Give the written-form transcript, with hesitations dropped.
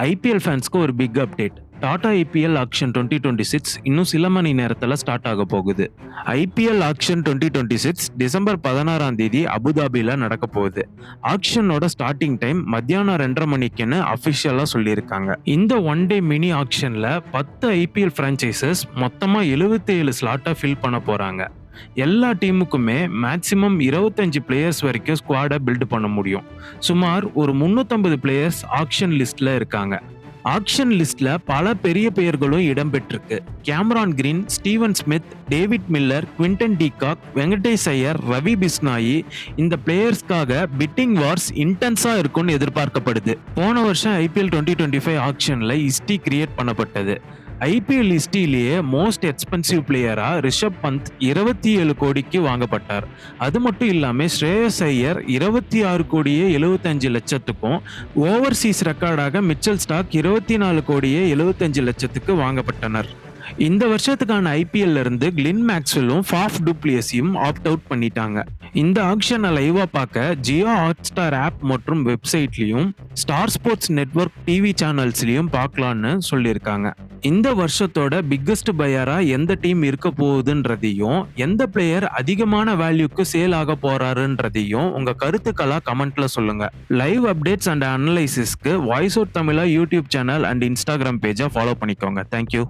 IPL ஃபேன்ஸ்க்கு ஒரு big update. Tata IPL auction 2026 இன்னும் சில மணி நேரத்தில் ஸ்டார்ட் ஆக போகுது. ஐபிஎல் ஆக்ஷன் 2026 டிசம்பர் 16ஆம் தேதி அபுதாபியில் நடக்க போகுது. ஆக்ஷனோட ஸ்டார்டிங் டைம் மத்தியானம் 2:30 மணிக்குன்னு அஃபிஷியலாக சொல்லியிருக்காங்க. இந்த ஒன் டே மினி ஆக்ஷனில் 10 ஐபிஎல் ஃப்ரான்ச்சைசஸ் மொத்தமாக 77 ஸ்லாட்டை ஃபில் பண்ண போகிறாங்க. எல்லா டீமுக்குமே மேக்சிமம் 25 பிளேயர்ஸ் வரைக்கும் ஸ்குவாடை பில்ட் பண்ண முடியும். சுமார் ஒரு 350 பிளேயர்ஸ் ஆக்ஷன் லிஸ்ட்ல இருக்காங்க. ஆக்ஷன் லிஸ்ட்ல பல பெரிய பெயர்களும் இடம்பெற்றிருக்கு. Cameron Green, Steven Smith, David Miller, Quinton de Kock, Venkatesh Iyer, Ravi Bishnoi, இந்த பிளேயர்ஸ்க்காக பிட்டிங் வார்ஸ் இன்டென்ஸா இருக்கும்னு எதிர்பார்க்கப்படுது. போன வருஷம் ஐபிஎல் 2025 ஆக்ஷன்ல ஹிஸ்டரி கிரியேட் பண்ணப்பட்டது. ஐபிஎல் ஹிஸ்டரியிலேயே மோஸ்ட் எக்ஸ்பென்சிவ் பிளேயரா ரிஷப் பந்த் 27 கோடிக்கு வாங்கப்பட்டார். அது மட்டும் இல்லாம ஸ்ரேயஸ் ஐயர் 26 கோடியே 75 லட்சத்துக்கும், ஓவர்சீஸ் ரெக்கார்டாக மிச்சல் ஸ்டார்க் 24 கோடியே 75 லட்சத்துக்கு வாங்கப்பட்டனர். இந்த வருஷத்துக்கான ஐபிஎல்ல இருந்து கிளின் மேக்ஸ்வெல்லும் ஃபாஃப் டு பிளேசியும் ஆப்ட் அவுட் பண்ணிட்டாங்க. இந்த ஆக்ஷனை லைவா பார்க்க ஜியோ ஹாட்ஸ்டார் ஆப் மற்றும் வெப்சைட்லயும் ஸ்டார் ஸ்போர்ட்ஸ் நெட்வொர்க் டிவி சேனல்ஸ்லயும் பார்க்கலான்னு சொல்லியிருக்காங்க. இந்த வருஷத்தோட பிக்கஸ்ட் பையரா எந்த டீம் இருக்க போகுதுன்றதையும், எந்த பிளேயர் அதிகமான வேல்யூக்கு சேல் ஆக போறாருன்றதையும் உங்க கருத்துக்களா கமெண்ட்ல சொல்லுங்க. லைவ் அப்டேட்ஸ் அண்ட் அனலைசிஸ்க்கு voice out Tamizha YouTube channel and Instagram பேஜை ஃபாலோ பண்ணிக்கோங்க. தேங்க்யூ.